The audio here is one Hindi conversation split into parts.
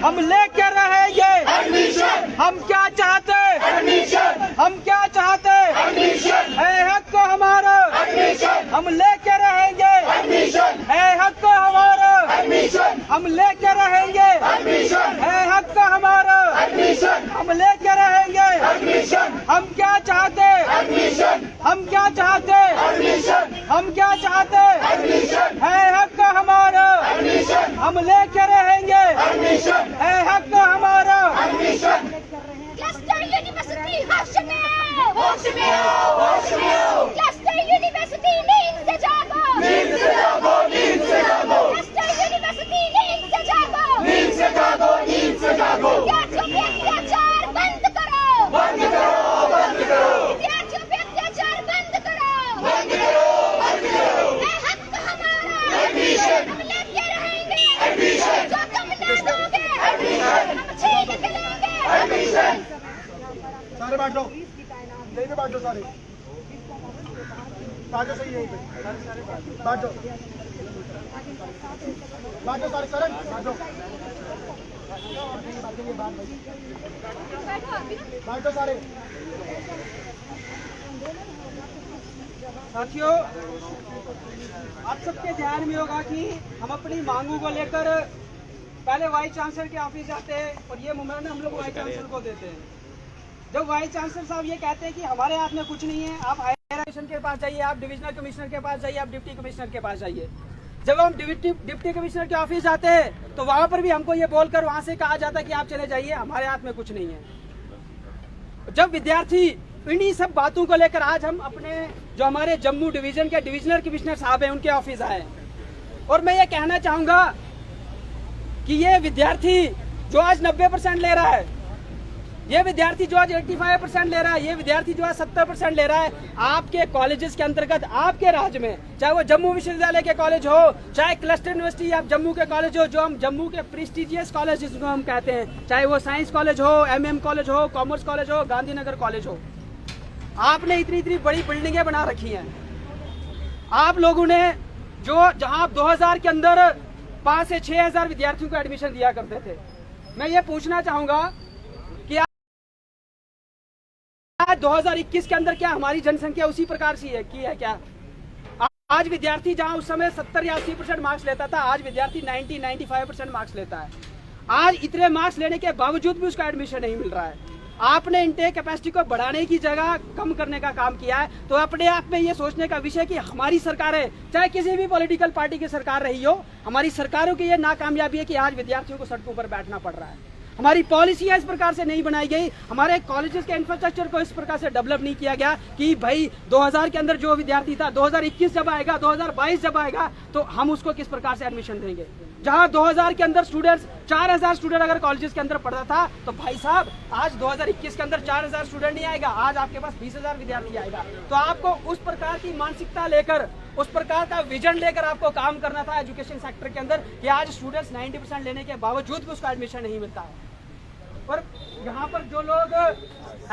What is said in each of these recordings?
हम लेके रहेंगे एडमिशन, हम क्या चाहते एडमिशन, हम क्या चाहते एडमिशन, है हक को हमारा एडमिशन, हम लेके रहेंगे एडमिशन, है हक को हमारा एडमिशन, हम लेके रहेंगे एडमिशन, है हक को हमारा एडमिशन, हम लेके रहेंगे एडमिशन, हम क्या चाहते एडमिशन, हम क्या चाहते एडमिशन, हम क्या चाहते एडमिशन, है हक को हमारा एडमिशन, हम लेके रहेंगे एडमिशन, है हक को हमारा एडमिशन। क्लस्टर यूनिवर्सिटी होश में आओ, होश में आओ, होश में आओ, क्लस्टर यूनिवर्सिटी नींद से जागो, नींद से जागो, नींद से जागो, क्लस्टर यूनिवर्सिटी नींद से जागो, नींद से जागो, नींद से जागो। विद्यार्थियों पे अत्याचार बंद करो, बंद करो, बंद करो, विद्यार्थियों पे अत्याचार बंद करो, बंद करो, बंद करो। है हक हमारा, एडमिशन, हम लेके रहेंगे, एडमिशन, जो तुम ना दोगे, एडमिशन, हम छीन के लेंगे। एडमिशन। सारे बैठो, यहीं पे बैठो सारे, बैठो सही यहीं पे, बैठो, बैठो सारे सरन, बैठो, बैठो सारे। साथियों, आप सबके ध्यान में होगा कि हम अपनी मांगों को लेकर पहले वाइस चांसलर के ऑफिस जाते हैं और ये मेमोरेंडम हम लोग वाइस चांसलर को देते हैं। जब वाइस चांसलर साहब ये कहते हैं कि हमारे हाथ में कुछ नहीं है, आप हायर एजुकेशन के पास जाइए, आप डिविजनल कमिश्नर के पास जाइए, आप डिप्टी कमिश्नर के पास जाइए। जब हम डिप्टी कमिश्नर के ऑफिस जाते हैं तो वहां पर भी हमको ये बोलकर वहां से कहा जाता है कि आप चले जाइए, हमारे हाथ में कुछ नहीं है। जब विद्यार्थी इन्हीं सब बातों को लेकर आज हम अपने जो हमारे जम्मू डिवीजन के डिविजनल कमिश्नर साहब हैं उनके ऑफिस आए, और मैं ये कहना चाहूंगा कि ये विद्यार्थी जो आज 90% ले रहा है, ये विद्यार्थी जो आज 85% ले रहा है, ये विद्यार्थी जो आज 70% ले रहा है, आपके कॉलेजेस के अंतर्गत आपके राज्य में, चाहे वो जम्मू विश्वविद्यालय के कॉलेज हो, चाहे क्लस्टर यूनिवर्सिटी आप जम्मू के कॉलेज हो, जो हम जम्मू के प्रेस्टिजियस कॉलेज जिसको हम कहते हैं, चाहे वो साइंस कॉलेज हो, MM कॉलेज हो, कॉमर्स कॉलेज हो, गांधीनगर कॉलेज हो, आपने इतनी इतनी बड़ी बिल्डिंगें बना रखी हैं। आप लोगों ने जो जहां आप 2000 के अंदर 5 से 6000 विद्यार्थियों को एडमिशन दिया करते थे, मैं ये पूछना चाहूंगा कि आज 2021 के अंदर क्या हमारी जनसंख्या उसी प्रकार की है क्या? आज विद्यार्थी जहां उस समय 70 या 80% मार्क्स लेता था, आज विद्यार्थी 90-95% मार्क्स लेता है। आज इतने मार्क्स लेने के बावजूद भी उसका एडमिशन नहीं मिल रहा है। आपने इनटेक कैपेसिटी को बढ़ाने की जगह कम करने का काम किया है। तो अपने आप में ये सोचने का विषय कि हमारी सरकारें, चाहे किसी भी पॉलिटिकल पार्टी की सरकार रही हो, हमारी सरकारों की ये नाकामयाबी है कि आज विद्यार्थियों को सड़कों पर बैठना पड़ रहा है। हमारी पॉलिसियां इस प्रकार से नहीं बनाई गई, हमारे कॉलेजेस के इंफ्रास्ट्रक्चर को इस प्रकार से डेवलप नहीं किया गया कि भाई 2000 के अंदर जो विद्यार्थी था, 2021 जब आएगा, 2022 जब आएगा, तो हम उसको किस प्रकार से एडमिशन देंगे। जहां 2000 के अंदर स्टूडेंट्स 4000 स्टूडेंट अगर कॉलेजेस के अंदर पढ़ता था, तो भाई साहब आज 2021 के अंदर 4000 स्टूडेंट नहीं आएगा, आज आपके पास 20,000 विद्यार्थी आएगा। तो आपको उस प्रकार की मानसिकता लेकर, उस प्रकार का विजन लेकर आपको काम करना था एजुकेशन सेक्टर के अंदर कि आज स्टूडेंट्स 90% लेने के बावजूद भी उसका एडमिशन नहीं मिलता है। और यहाँ पर जो लोग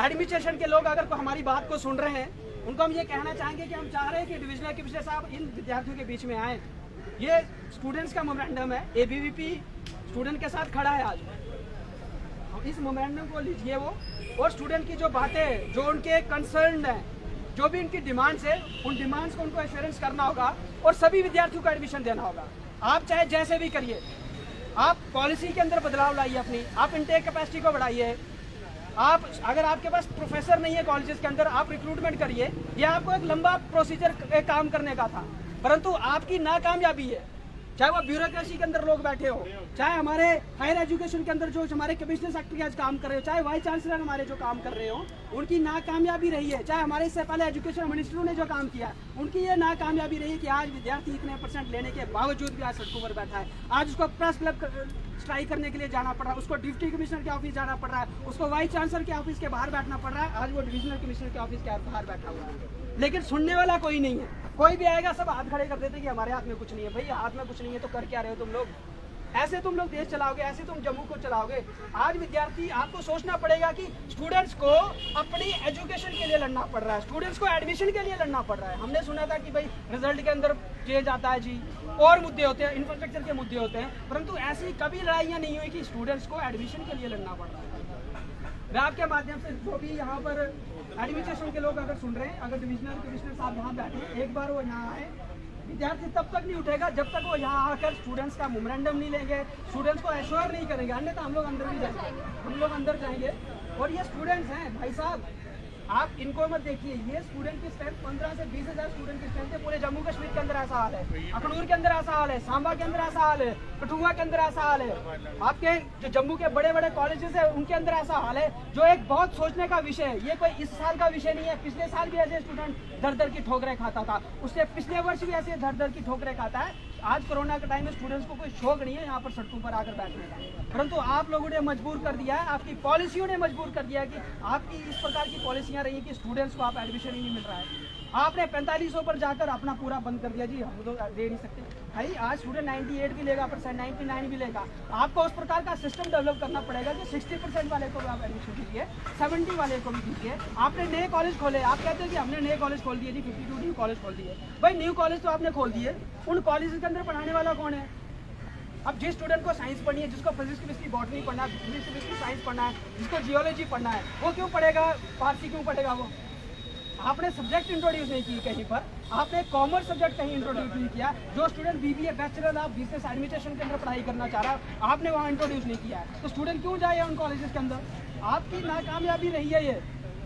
एडमिनिस्ट्रेशन के लोग अगर हमारी बात को सुन रहे हैं, उनको हम ये कहना चाहेंगे कि हम चाह रहे हैं कि डिविजनल कमिश्नर साहब इन विद्यार्थियों के बीच में आए। ये स्टूडेंट्स का मेमोरेंडम है, ABVP स्टूडेंट के साथ खड़ा है आज। इस मेमोरेंडम को लीजिए वो, और स्टूडेंट की जो बातें, जो उनके कंसर्न है, जो भी उनकी डिमांड्स है, उन डिमांड्स को उनको एश्योरेंस करना होगा और सभी विद्यार्थियों को एडमिशन देना होगा। आप चाहे जैसे भी करिए, आप पॉलिसी के अंदर बदलाव लाइए अपनी, आप इनटेक कैपेसिटी को बढ़ाइए। आप अगर आपके पास प्रोफेसर नहीं है कॉलेजेस के अंदर, आप रिक्रूटमेंट करिए। यह आपको एक लंबा प्रोसीजर काम करने का था, परंतु आपकी नाकामयाबी है। चाहे वो ब्यूरोक्रेसी के अंदर लोग बैठे हो, चाहे हमारे हायर एजुकेशन के अंदर जो हमारे कमिश्नर सेक्रेटरी आज काम कर रहे हो, चाहे वाइस चांसलर हमारे जो काम कर रहे हो, उनकी नाकामयाबी रही है। चाहे हमारे इससे पहले एजुकेशन मिनिस्टरों ने जो काम किया, उनकी ये नाकामयाबी रही है कि आज विद्यार्थी इतने % लेने के बावजूद भी आज सड़कों पर बैठा है। आज उसको प्रेस क्लब स्ट्राइक करने के लिए जाना पड़ रहा है, उसको डिप्टी कमिश्नर के ऑफिस जाना पड़ रहा है, उसको वाइस चांसलर के ऑफिस के बाहर बैठना पड़ रहा है। आज वो डिविजनल कमिश्नर के ऑफिस के बाहर बैठा हुआ है, लेकिन सुनने वाला कोई नहीं है। कोई भी आएगा सब हाथ खड़े कर देते कि हमारे हाथ में कुछ नहीं है। भाई हाथ में कुछ नहीं है तो कर क्या रहे हो तुम लोग? ऐसे तुम लोग देश चलाओगे, ऐसे तुम जम्मू को चलाओगे। आज विद्यार्थी, आपको सोचना पड़ेगा कि स्टूडेंट्स को अपनी एजुकेशन के लिए लड़ना पड़ रहा है, स्टूडेंट्स को एडमिशन के लिए लड़ना पड़ रहा है। हमने सुना था कि भाई रिजल्ट के अंदर चेंज आता है जी, और मुद्दे होते हैं, इंफ्रास्ट्रक्चर के मुद्दे होते हैं, परंतु ऐसी कभी लड़ाइयाँ नहीं हुई कि स्टूडेंट्स को एडमिशन के लिए लड़ना पड़ रहा है। मैं आपके माध्यम से जो भी यहाँ पर एडमिनिस्ट्रेशन के लोग अगर सुन रहे हैं, अगर डिविजनल कमिश्नर साहब यहाँ बैठे, एक बार वो यहाँ आए, विद्यार्थी तब तक नहीं उठेगा जब तक वो यहाँ आकर स्टूडेंट्स का मेमोरेंडम नहीं लेंगे, स्टूडेंट्स को एश्योर नहीं करेंगे, अन्यथा हम लोग अंदर नहीं जाएंगे, हम लोग अंदर जाएंगे। और ये स्टूडेंट्स हैं भाई साहब, आप इनको मत देखिए, ये स्टूडेंट की स्ट्रेंथ 15 से 20,000 स्टूडेंट की स्ट्रेंथ है। पूरे जम्मू कश्मीर के अंदर ऐसा हाल है, अखनूर के अंदर ऐसा हाल है, सांबा के अंदर ऐसा हाल है, कठुआ के अंदर ऐसा हाल है, आपके जो जम्मू के बड़े बड़े कॉलेजेस है उनके अंदर ऐसा हाल है, जो एक बहुत सोचने का विषय है। ये कोई इस साल का विषय नहीं है, पिछले साल भी ऐसे स्टूडेंट दर दर की ठोकरें खाता था, उससे पिछले वर्ष भी ऐसे दर दर की ठोकरें खाता है। आज कोरोना के टाइम में स्टूडेंट्स को कोई शौक नहीं है यहाँ पर सड़कों पर आकर बैठने का, परंतु आप लोगों ने मजबूर कर दिया है, आपकी पॉलिसियों ने मजबूर कर दिया है कि आपकी इस प्रकार की पॉलिसियाँ रही कि स्टूडेंट्स को आप एडमिशन ही नहीं मिल रहा है। आपने 4500 पर जाकर अपना पूरा बंद कर दिया जी, हम तो दे नहीं सकते भाई। आज स्टूडेंट 98 भी लेगा, 99 भी लेगा। आपको उस प्रकार का सिस्टम डेवलप करना पड़ेगा कि 60% वाले को भी आप एडमिशन दीजिए, 70 वाले को भी दीजिए। आपने नए कॉलेज खोले, आप कहते हैं कि हमने नए कॉलेज खोल दिए जी, 52 न्यू कॉलेज खोल दिए। भाई न्यू कॉलेज तो आपने खोल दिए, उन कॉलेज के अंदर पढ़ाने वाला कौन है? अब जिस स्टूडेंट को साइंस पढ़नी है, जिसको फिजिक्स केमिस्ट्री बॉटनी पढ़ना है, फिजिक्स केमिस्ट्री साइंस पढ़ना है, जिसको जियोलॉजी पढ़ना है, वो क्यों पढ़ेगा? फारसी क्यों पढ़ेगा वो? आपने सब्जेक्ट इंट्रोड्यूस नहीं किए कहीं पर, आपने कॉमर्स सब्जेक्ट कहीं इंट्रोड्यूस नहीं किया। जो student BBA bachelor of business administration के अंदर पढ़ाई करना चाह रहा, आपने वहाँ इंट्रोड्यूस नहीं किया है, तो स्टूडेंट क्यों जाए उन कॉलेजेस के अंदर? आपकी नाकामयाबी रही है, ये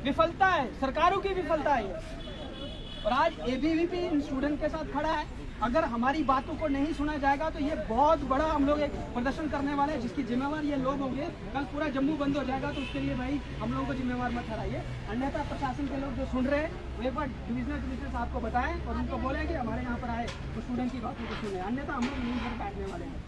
विफलता है, सरकारों की विफलता है ये। और आज एबीवीपी इन स्टूडेंट के साथ खड़ा है। अगर हमारी बातों को नहीं सुना जाएगा तो ये बहुत बड़ा हम लोग एक प्रदर्शन करने वाले हैं, जिसकी जिम्मेवार ये लोग होंगे। कल पूरा जम्मू बंद हो जाएगा तो उसके लिए भाई हम लोगों को जिम्मेवार मत ठहराइए। अन्यथा प्रशासन के लोग जो सुन रहे हैं वो एक बार डिविजनल कमिश्नर साहब को बताएं और उनको बोलें कि हमारे यहाँ पर आए तो स्टूडेंट की बातों को सुने, अन्यथा हम लोग नहीं घर बैठने वाले हैं।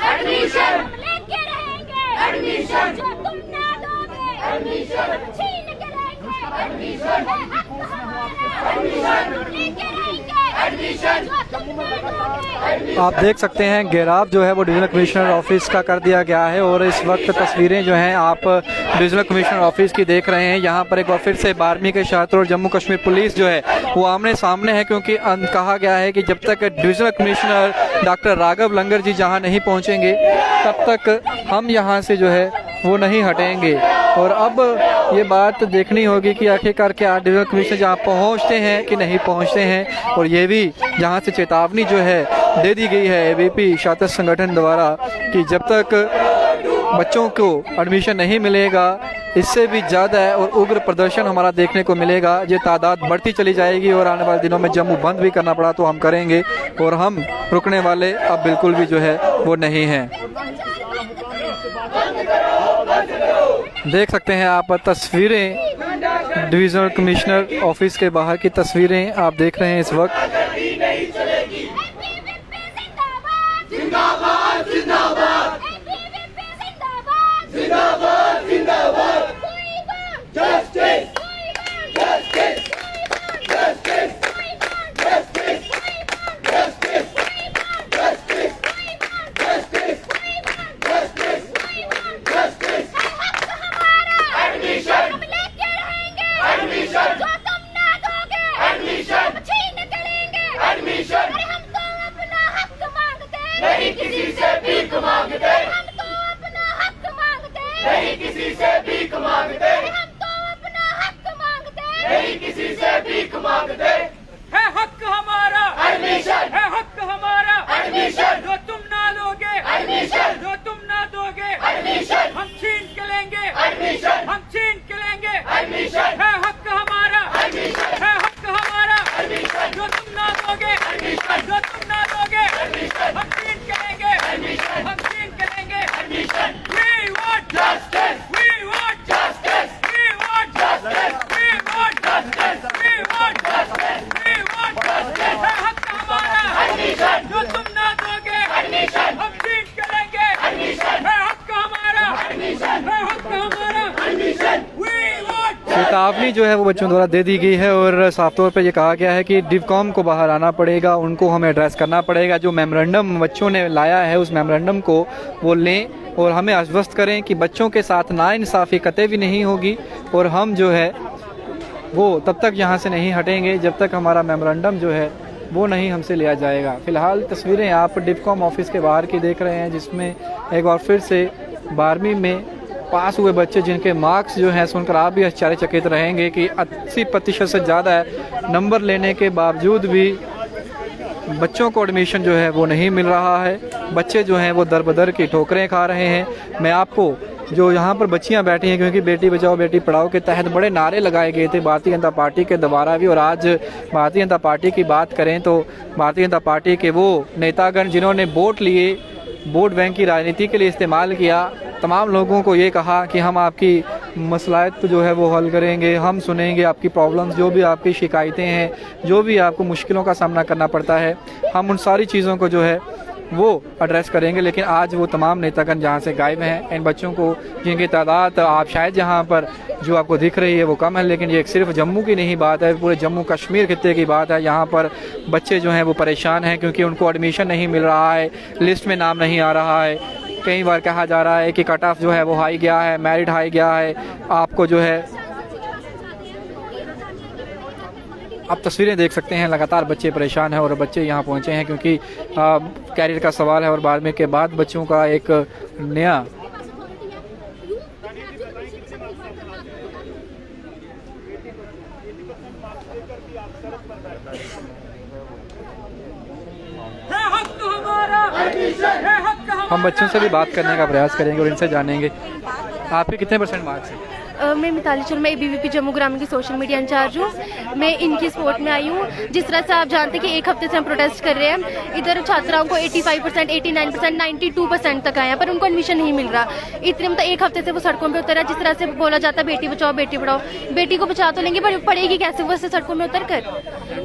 एडमिशन लेके रहेंगे, एडमिशन जो तुम ना दोगे, एडमिशन छीन के रहेंगे, एडमिशन लेके रहेंगे, एडमिशन जो तुम ना दोगे। आप देख सकते हैं घेराव जो है वो डिविजनल कमिश्नर ऑफिस का कर दिया गया है और इस वक्त तस्वीरें जो हैं आप डिविजनल कमिश्नर ऑफिस की देख रहे हैं। यहाँ पर एक बार फिर से 12वीं के छात्र और जम्मू कश्मीर पुलिस जो है वो आमने सामने है, क्योंकि कहा गया है कि जब तक डिविजनल कमिश्नर डॉक्टर राघव लंगर जी जहाँ नहीं पहुँचेंगे तब तक हम यहाँ से जो है वो नहीं हटेंगे। और अब ये बात देखनी होगी कि आखिरकार क्या डिविजनल कमिश्नर जहाँ पहुँचते हैं कि नहीं पहुँचते हैं। और ये भी जहाँ से चेतावनी जो है दे दी गई है एबीपी छात्र संगठन द्वारा कि जब तक बच्चों को एडमिशन नहीं मिलेगा इससे भी ज़्यादा है और उग्र प्रदर्शन हमारा देखने को मिलेगा। ये तादाद बढ़ती चली जाएगी और आने वाले दिनों में जम्मू बंद भी करना पड़ा तो हम करेंगे और हम रुकने वाले अब बिल्कुल भी जो है वो नहीं हैं। देख सकते हैं आप तस्वीरें डिविजनल कमिश्नर ऑफिस के बाहर की तस्वीरें आप देख रहे हैं इस वक्त। जिंदाबाद जिंदाबाद जिंदाबाद जिंदाबाद justice justice justice justice justice justice justice justice justice admission हम लेके रहेंगे, एडमिशन जो तुम ना दोगे, एडमिशन छीन के लेंगे, एडमिशन अरे हम तो अपना हक मांगते नहीं किसी से भीख मांगते, हम तो अपना हक मांगते नहीं किसी से भीख मांगते, हम तो अपना हक मांगते नहीं किसी से भीख मांगते। है हक हमारा एडमिशन, है हक हमारा एडमिशन जो तुम ना लोगे, एडमिशन जो तुम ना दोगे एडमिशन हम छीन के लेंगे। लेंगे एडमिशन, हम छीन के लेंगे एडमिशन, है हक हमारा एडमिशन, है हक हमारा एडमिशन, जो तुम ना दोगे एडमिशन, जो तुम ना दोगे एडमिशन, हम छीन के लेंगे एडमिशन, हम छीन के लेंगे admission. We want justice, we want justice, we want justice, we want justice, we want justice, we want justice, है हक हमारा एडमिशन, जो तुम ना दोगे एडमिशन, हम छीन के लेंगे एडमिशन, है हक हमारा एडमिशन, है हक हमारा एडमिशन। We want चेतावनी जो है वो बच्चों द्वारा दे दी गई है और साफ तौर पे ये कहा गया है कि डिवकॉम को बाहर आना पड़ेगा, उनको हमें एड्रेस करना पड़ेगा। जो मेमोरेंडम बच्चों ने लाया है उस मेमोरेंडम को वो लें और हमें आश्वस्त करें कि बच्चों के साथ नाइंसाफ़ी कतई भी नहीं होगी और हम जो है वो तब तक यहाँ से नहीं हटेंगे जब तक हमारा मेमोरेंडम जो है वो नहीं हमसे लिया जाएगा। फ़िलहाल तस्वीरें आप डिवकॉम ऑफिस के बाहर की देख रहे हैं, जिसमें एक बार फिर से 12वीं में पास हुए बच्चे जिनके मार्क्स जो हैं सुनकर आप भी आश्चर्यचकित रहेंगे कि 80% से ज़्यादा नंबर लेने के बावजूद भी बच्चों को एडमिशन जो है वो नहीं मिल रहा है। बच्चे जो हैं वो दर बदर की ठोकरें खा रहे हैं। मैं आपको जो यहाँ पर बच्चियाँ बैठी हैं, क्योंकि बेटी बचाओ बेटी पढ़ाओ के तहत बड़े नारे लगाए गए थे भारतीय जनता पार्टी के दोबारा भी, और आज भारतीय जनता पार्टी की बात करें तो भारतीय जनता पार्टी के वो नेतागण जिन्होंने वोट लिए, वोट बैंक की राजनीति के लिए इस्तेमाल किया, तमाम लोगों को ये कहा कि हम आपकी मसलायत जो है वो हल करेंगे, हम सुनेंगे आपकी प्रॉब्लम्स, जो भी आपकी शिकायतें हैं, जो भी आपको मुश्किलों का सामना करना पड़ता है, हम उन सारी चीज़ों को जो है वो एड्रेस करेंगे। लेकिन आज वो तमाम नेतागण जहाँ से गायब हैं। इन बच्चों को जिनकी तादाद आप शायद जहाँ पर जो आपको दिख रही है वो कम है, लेकिन ये सिर्फ जम्मू की नहीं बात है, पूरे जम्मू कश्मीर खित्ते की बात है। यहाँ पर बच्चे जो हैं वो परेशान हैं क्योंकि उनको एडमिशन नहीं मिल रहा है, लिस्ट में नाम नहीं आ रहा है। कई बार कहा जा रहा है कि कट ऑफ जो है वो हाई गया है, मेरिट हाई गया है। आपको जो है आप तस्वीरें देख सकते हैं, लगातार बच्चे परेशान हैं और बच्चे यहाँ पहुँचे हैं क्योंकि कैरियर का सवाल है और 12वीं के बाद बच्चों का एक नया हम बच्चों से भी बात करने का प्रयास करेंगे और इनसे जानेंगे आपके कितने % मार्क्स हैं। मैं मिताली शर्मा ABVP जम्मू ग्रामीण की सोशल मीडिया इंचार्ज हूँ। मैं इनकी सपोर्ट में आई हूँ। जिस तरह से आप जानते हैं कि एक हफ्ते से हम प्रोटेस्ट कर रहे हैं, इधर छात्राओं को 85%, 89%, 92% तक आए हैं पर उनको एडमिशन नहीं मिल रहा। इतने मतलब एक हफ्ते से वो सड़कों पे उतर है। जिस तरह से बोला जाता है बेटी बचाओ बेटी पढ़ाओ, बेटी को बचा तो लेंगे पर पढ़ेगी कैसे वो सड़कों में उतर कर।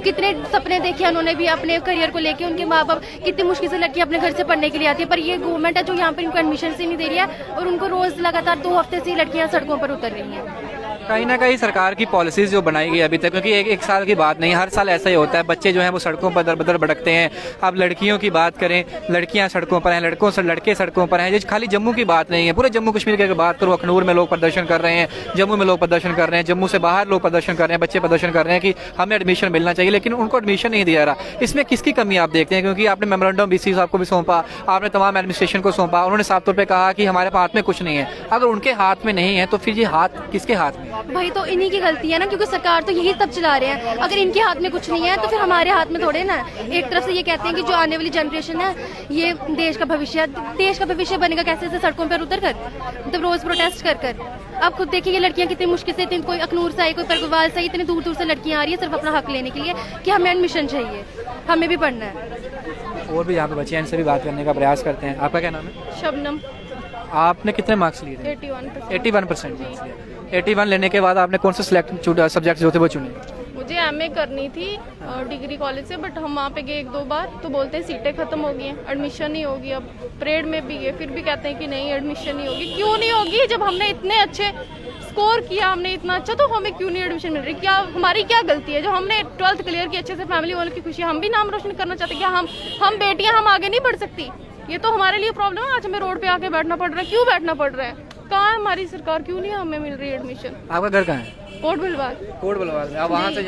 कितने सपने देखे उन्होंने भी अपने करियर को लेके, उनके माँ बाप कितनी मुश्किल से लड़की अपने घर से पढ़ने के लिए आती है, पर ये गवर्नमेंट है जो यहाँ पर इनको एडमिशन से नहीं दे रही है और उनको रोज लगातार 2 हफ्ते से लड़कियाँ सड़कों पर उतर रही हैं। कहीं ना कहीं सरकार की पॉलिसीज जो बनाई गई अभी तक, क्योंकि एक साल की बात नहीं, हर साल ऐसा ही होता है, बच्चे जो हैं वो सड़कों पर दर बदर भटकते हैं। अब लड़कियों की बात करें, लड़कियां सड़कों पर हैं, लड़के सड़कों पर हैं। ये खाली जम्मू की बात नहीं है, पूरे जम्मू कश्मीर की बात करूँ, अखनूर में लोग प्रदर्शन कर रहे हैं, जम्मू में लोग प्रदर्शन कर रहे हैं, जम्मू से बाहर लोग प्रदर्शन कर रहे हैं, बच्चे प्रदर्शन कर रहे हैं कि हमें एडमिशन मिलना चाहिए, लेकिन उनको एडमिशन नहीं दिया रहा। इसमें किसकी कमी आप देखते हैं? क्योंकि आपने मेमोरेंडम BC साहब को भी सौंपा, आपने तमाम एडमिनिस्ट्रेशन को सौंपा, उन्होंने साफ तौर पर कहा कि हमारे हाथ में कुछ नहीं है। अगर उनके हाथ में नहीं है तो फिर ये हाथ किसके हाथ में? वही तो इन्हीं की गलती है ना, क्योंकि सरकार तो यही सब चला रहे हैं। अगर इनके हाथ में कुछ नहीं है तो फिर हमारे हाथ में थोड़े ना। एक तरफ से ये कहते हैं कि जो आने वाली जनरेशन है ये देश का भविष्य है। देश का भविष्य बनेगा कैसे? से सड़कों पर उतर कर, मतलब रोज प्रोटेस्ट कर कर। अब खुद देखिए ये लड़कियां कितनी मुश्किल से, कोई अखनूर से आई, कोई परगवाल से आई, इतनी दूर दूर से लड़कियां आ रही है सिर्फ अपना हक लेने के लिए कि हमें एडमिशन चाहिए, हमें भी पढ़ना है। और भी यहाँ पे बच्चे हैं, इनसे भी बात करने का प्रयास करते हैं। आपका क्या नाम है? शबनम। आपने कितने मार्क्स लिए थे? 81% 81 लेने के बाद आपने कौन से सब्जेक्ट जो थे वो चुने? मुझे MA करनी थी डिग्री कॉलेज से, बट हम वहाँ पे गए 1-2 बार तो बोलते हैं सीटें खत्म हो गई हैं, एडमिशन नहीं होगी। अब परेड में भी गए फिर भी कहते हैं कि नहीं एडमिशन नहीं होगी। क्यों नहीं होगी? जब हमने इतने अच्छे स्कोर किया, हमने इतना अच्छा, तो हमें क्यों नहीं एडमिशन मिल रही? क्या हमारी क्या गलती है? जो हमने 12th क्लियर की अच्छे से, फैमिली वालों की खुशी, हम भी नाम रोशन करना चाहते हैं। क्या हम बेटियाँ हम आगे नहीं बढ़ सकती? ये तो हमारे लिए प्रॉब्लम है। आज हमें रोड पे आके बैठना पड़ रहा है। क्यों बैठना पड़ रहा है? कहाँ है हमारी सरकार? क्यों नहीं हमें मिल रही एडमिशन? आपका घर कहाँ है? कोट बलवाल। कोट बलवाल में। आप वहाँ से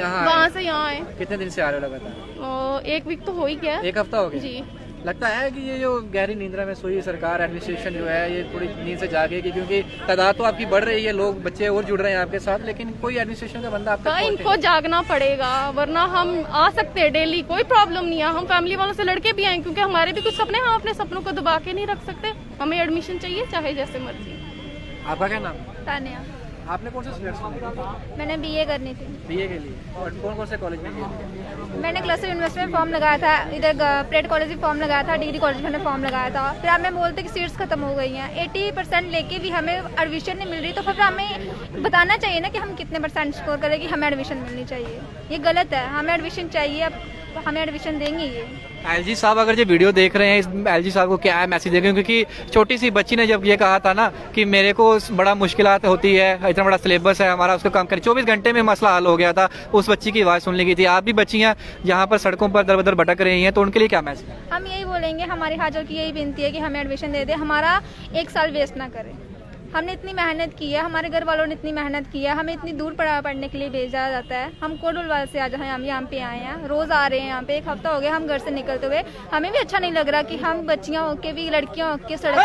यहाँ आए? कितने दिन से आ रहे हो लगातार? 1 वीक तो हो ही गया। 1 हफ्ता हो गया जी। लगता है कि ये जो गहरी निंद्रा में सोई सरकार, एडमिनिस्ट्रेशन जो है ये थोड़ी नींद से जागेगी, क्योंकि तादाद तो आपकी बढ़ रही है, लोग बच्चे और जुड़ रहे हैं आपके साथ, लेकिन कोई एडमिनिस्ट्रेशन का बंदा आप तक इनको जागना पड़ेगा, वरना हम आ सकते हैं डेली, कोई प्रॉब्लम नहीं है। हम फैमिली वालों से लड़के भी आए क्योंकि हमारे भी कुछ सपने हैं, हम अपने सपनों को दबा के नहीं रख सकते। हमें एडमिशन चाहिए चाहे जैसे मर्जी। आपका क्या नाम है? तानिया। आपने कौन से सब्जेक्ट मैंने बीए करनी थी। बीए के लिए, और कौन कौन से कॉलेज में किए? मैंने क्लस्टर यूनिवर्सिटी में फॉर्म लगाया था, इधर परेड कॉलेज में फॉर्म लगाया था, डिग्री कॉलेज में मैंने फॉर्म लगाया था। फिर हमें बोलते कि सीट्स खत्म हो गई हैं, 80% लेके भी हमें एडमिशन नहीं मिल रही। तो फिर हमें बताना चाहिए ना कि हम कितने % स्कोर करें कि हमें एडमिशन मिलनी चाहिए। ये गलत है, हमें एडमिशन चाहिए, अब हमें एडमिशन देंगे ये। एलजी साहब अगर ये वीडियो देख रहे हैं, इस एलजी साहब को क्या मैसेज देंगे? क्योंकि छोटी सी बच्ची ने जब ये कहा था ना कि मेरे को बड़ा मुश्किलात होती है, इतना बड़ा सिलेबस है हमारा, उसको कम करें, 24 घंटे में मसला हल हो गया था। उस बच्ची की आवाज़ सुन ली गई थी। आप भी बच्चियाँ यहाँ पर सड़कों पर दर बदर भटक रही हैं, तो उनके लिए क्या मैसेज? हम यही बोलेंगे, हमारी हाजर की यही विनती है कि हमें एडमिशन दे दे, हमारा 1 साल वेस्ट ना करें। हमने इतनी मेहनत की है, हमारे घर वालों ने इतनी मेहनत की है, हमें इतनी दूर पढ़ने के लिए भेजा जाता है। हम कोडुलवाल से आज हम यहाँ पे आए हैं, रोज़ आ रहे हैं यहाँ पे, 1 हफ्ता हो गया हम घर से निकलते हुए। हमें भी अच्छा नहीं लग रहा कि हम बच्चियाँ होके भी, लड़कियाँ होके सड़क पर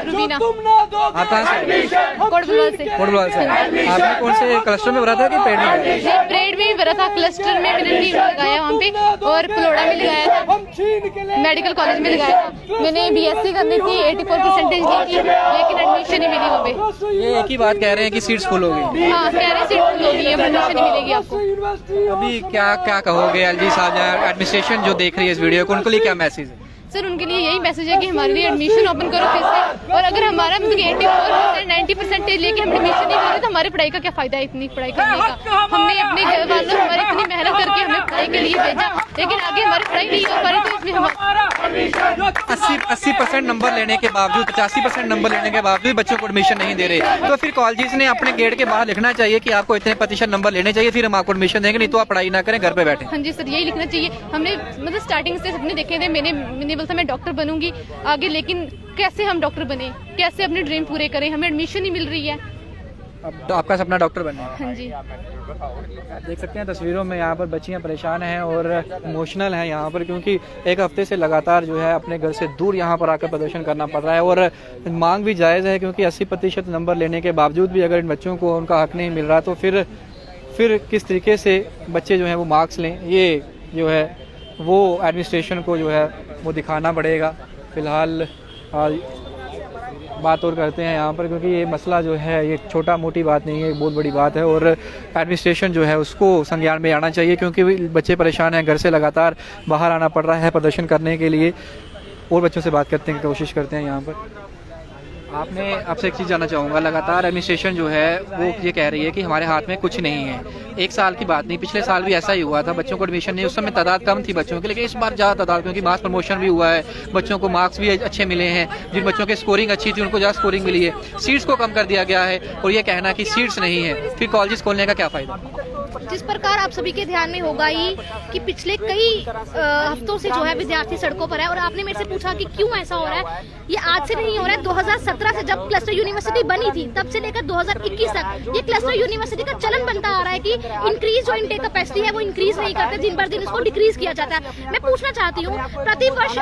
रुबीना, आप कहाँ से? कोडुलवाल से। कोडुलवाल से। आपने कौन से क्लस्टर में भरा था कि पेड में? परेड में भी भरा था, क्लस्टर में मैंने भी लगाया वहाँ पे, और पलोड़ा में लगाया था, मेडिकल कॉलेज में लगाया था। मैंने बीएससी करनी थी, 84% ली थी, लेकिन एडमिशन नहीं मिली वहाँ पे। ये एक ही बात कह रहे हैं कि सीट्स फुल हो गई। हाँ, कह रहे हैं सीट फुल होगी, एडमिशन नहीं मिलेगी आपको। अभी क्या क्या कहोगे एलजी साहब, एडमिनिस्ट्रेशन जो देख रही है इस वीडियो को, उनके लिए क्या मैसेज है? सर, उनके लिए यही मैसेज है कि हमारे लिए एडमिशन ओपन करो फिर से, और अगर हमारा मतलब 84% 90% लेके हम एडमिशन नहीं करें तो हमारी पढ़ाई का क्या फायदा है? इतनी पढ़ाई करने का हमने अपने घर वालों हमारी इतनी मेहनत करके हमें पढ़ाई के लिए भेजा, लेकिन आगे हमारी पढ़ाई नहीं हो पा रही, तो इसमें हमारा 80% नंबर लेने के बावजूद, 85% नंबर लेने के बावजूद बच्चों को एडमिशन नहीं दे रहे। तो फिर कॉलेजेस ने अपने गेट के बाहर लिखना चाहिए कि आपको इतने % नंबर लेने चाहिए, फिर हम आपको एडमिशन देंगे, नहीं तो आप पढ़ाई ना करें, घर पे बैठे। हाँ जी सर, यही लिखना चाहिए। हमने मतलब स्टार्टिंग से सपने देखे थे, मैंने बोला था मैं डॉक्टर बनूंगी आगे, लेकिन कैसे हम डॉक्टर बने, कैसे अपने ड्रीम पूरे करें? हमें एडमिशन नहीं मिल रही है। अब तो आपका सपना डॉक्टर बनना है। हाँ जी, देख सकते हैं तस्वीरों में, यहाँ पर बच्चियाँ परेशान हैं और इमोशनल हैं यहाँ पर, क्योंकि 1 हफ्ते से लगातार जो है अपने घर से दूर यहाँ पर आकर प्रदर्शन करना पड़ रहा है। और मांग भी जायज़ है, क्योंकि 80% नंबर लेने के बावजूद भी अगर इन बच्चों को उनका हक नहीं मिल रहा, तो फिर किस तरीके से बच्चे जो हैं वो मार्क्स लें, ये जो है वो एडमिनिस्ट्रेशन को जो है वो दिखाना पड़ेगा। फ़िलहाल बात और करते हैं यहाँ पर, क्योंकि ये मसला जो है ये छोटा मोटी बात नहीं है, एक बहुत बड़ी बात है, और एडमिनिस्ट्रेशन जो है उसको संज्ञान में आना चाहिए, क्योंकि बच्चे परेशान हैं, घर से लगातार बाहर आना पड़ रहा है प्रदर्शन करने के लिए। और बच्चों से बात करते हैं, कोशिश करते हैं यहाँ पर। आपसे एक चीज़ जानना चाहूँगा, लगातार एडमिनिस्ट्रेशन जो है वो ये कह रही है कि हमारे हाथ में कुछ नहीं है। 1 साल की बात नहीं, पिछले साल भी ऐसा ही हुआ था, बच्चों को एडमिशन नहीं, उस समय तादाद कम थी बच्चों की, लेकिन इस बार ज़्यादा तादाद, क्योंकि मास प्रमोशन भी हुआ है, बच्चों को मार्क्स भी अच्छे मिले हैं, जिन बच्चों की स्कोरिंग अच्छी थी उनको ज़्यादा स्कोरिंग मिली है, सीट्स को कम कर दिया गया है, और ये कहना कि सीट्स नहीं है, फिर कॉलेज खोलने का क्या फ़ायदा? जिस प्रकार आप सभी के ध्यान में होगा ही कि पिछले कई हफ्तों से जो है विद्यार्थी सड़कों पर है, और आपने मेरे से पूछा कि क्यों ऐसा हो रहा है। ये आज से नहीं हो रहा है, 2017 से जब क्लस्टर यूनिवर्सिटी बनी थी तब से लेकर 2021 तक ये क्लस्टर यूनिवर्सिटी का चलन बनता आ रहा है कि इंक्रीज जो इनटेक कैपेसिटी है वो इंक्रीज नहीं करते, दिन पर दिन इसको डिक्रीज किया जाता है। मैं पूछना चाहती हूँ, प्रति वर्ष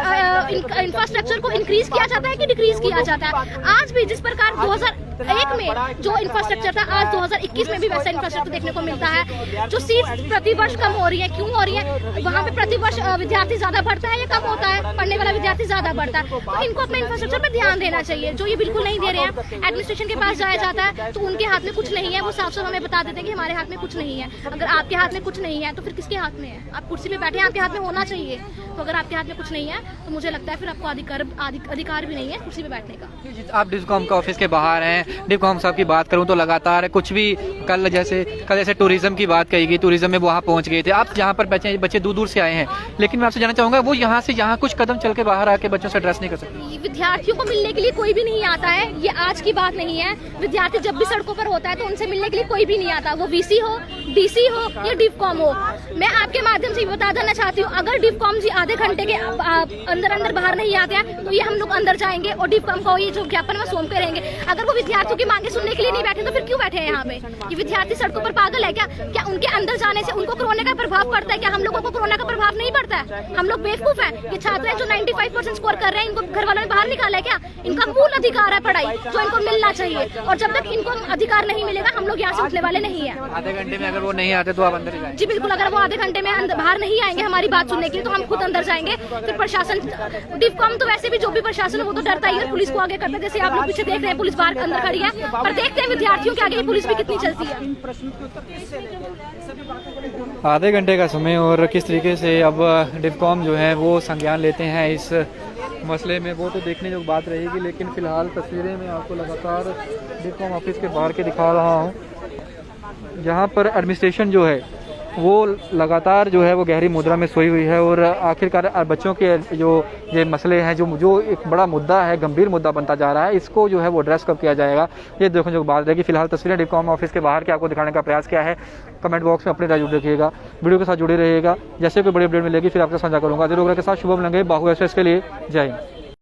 इंफ्रास्ट्रक्चर को इंक्रीज किया जाता है कि डिक्रीज किया जाता है? आज भी जिस प्रकार 2001 में जो इंफ्रास्ट्रक्चर था, आज 2021 में भी वैसा इंफ्रास्ट्रक्चर देखने को मिलता है। जो सीट प्रति वर्ष कम हो रही है, क्यों हो रही है? वहाँ पे प्रति वर्ष विद्यार्थी ज्यादा बढ़ता है या कम होता है? पढ़ने वाला विद्यार्थी ज्यादा बढ़ता है। तो इनको अपने इंफ्रास्ट्रक्चर पर ध्यान देना चाहिए, जो ये बिल्कुल नहीं दे रहे हैं। एडमिनिस्ट्रेशन के पास जाया जाता है तो उनके हाथ में कुछ नहीं है, वो साफ साफ हमें बता देते हैं कि हमारे हाथ में कुछ नहीं है। अगर आपके हाथ में कुछ नहीं है तो फिर किसके हाथ में है? आप कुर्सी पे बैठे हैं, आपके हाथ में होना चाहिए। तो अगर आपके हाथ में कुछ नहीं है तो मुझे लगता है फिर आपको अधिकार भी नहीं है कुर्सी पे बैठने का। आप डिस्कॉम का ऑफिस के बाहर हैं, डिस्कॉम साहब की बात करूं तो लगातार कुछ भी कल जैसे टूरिज्म की बात कही गई, टूरिज्म में वहाँ पहुँच गए थे। आप जहाँ पर बच्चे दूर दूर से आए हैं, लेकिन मैं आपसे जानना चाहूँगा वो यहाँ से यहाँ कुछ कदम चल के बाहर आके बच्चों से एड्रेस नहीं कर सकते? विद्यार्थियों को मिलने के लिए कोई भी नहीं आता है, ये आज की बात नहीं है। विद्यार्थी जब भी सड़कों पर होता है तो उनसे मिलने के लिए कोई भी नहीं आता, वो वीसी हो, डीसी हो या डिफकॉम हो। मैं आपके माध्यम से बता देना चाहती हूँ, अगर डिफकॉम जी आधे घंटे के अंदर बाहर नहीं आते हैं तो ये हम लोग अंदर जाएंगे और डिफकॉम को ये जो ज्ञापन में सौंप के रहेंगे। अगर वो विद्यार्थियों की मांगे सुनने के लिए नहीं बैठे तो फिर क्यों बैठे हैं यहाँ पे? ये विद्यार्थी सड़कों पर पागल है क्या? क्या उनके अंदर जाने से उनको कोरोना का प्रभाव पड़ता है? क्या हम लोगों को कोरोना का प्रभाव नहीं पड़ता है? हम लोग बेवकूफ हैं? ये छात्र हैं जो 95% स्कोर कर रहे हैं, इनको घर वालों ने बाहर निकाला है क्या? इनका मूल अधिकार है पढ़ाई, जो इनको मिलना चाहिए, और जब तक इनको अधिकार नहीं मिलेगा हम लोग यहाँ से उठने वाले नहीं है। आधे घंटे में अगर वो नहीं आते तो आप अंदर ही जाएंगे? जी बिल्कुल, अगर वो आधे घंटे में बाहर नहीं आएंगे हमारी बात सुनने के लिए तो हम खुद अंदर जाएंगे। फिर प्रशासन, डिफकॉम तो वैसे भी जो भी प्रशासन है वो तो डरता ही है, पुलिस को आगे करता है। जैसे आप लोग पीछे देख रहे हैं, पुलिस बाहर अंदर खड़ी है, पर देखते हैं विद्यार्थियों के आगे पुलिस भी कितनी चलती है। आधे घंटे का समय और किस तरीके से अब डिफकॉम जो है वो संज्ञान लेते हैं इस मसले में, वो तो देखने जो बात रहेगी। लेकिन फ़िलहाल तस्वीरें मैं आपको लगातार डिफकॉम ऑफिस के बाहर के दिखा रहा हूँ, जहाँ पर एडमिनिस्ट्रेशन जो है वो लगातार जो है वो गहरी मुद्रा में सोई हुई है। और आखिरकार बच्चों के जो ये मसले हैं, जो एक बड़ा मुद्दा है, गंभीर मुद्दा बनता जा रहा है, इसको जो है वो एड्रेस कब किया जाएगा, ये देखने जो बात रहेगी। फिलहाल तस्वीरें डिफकॉम ऑफिस के बाहर के आपको दिखाने का प्रयास किया है। कमेंट बॉक्स में अपनी राय जरूर रखिएगा, वीडियो के साथ जुड़े रहिएगा। जैसे कोई बड़ी अपडेट मिलेगी फिर आपके साझा करूँगा। जरूर के साथ शुभम लंगे, बाहु एक्सप्रेस के लिए जय हिंद।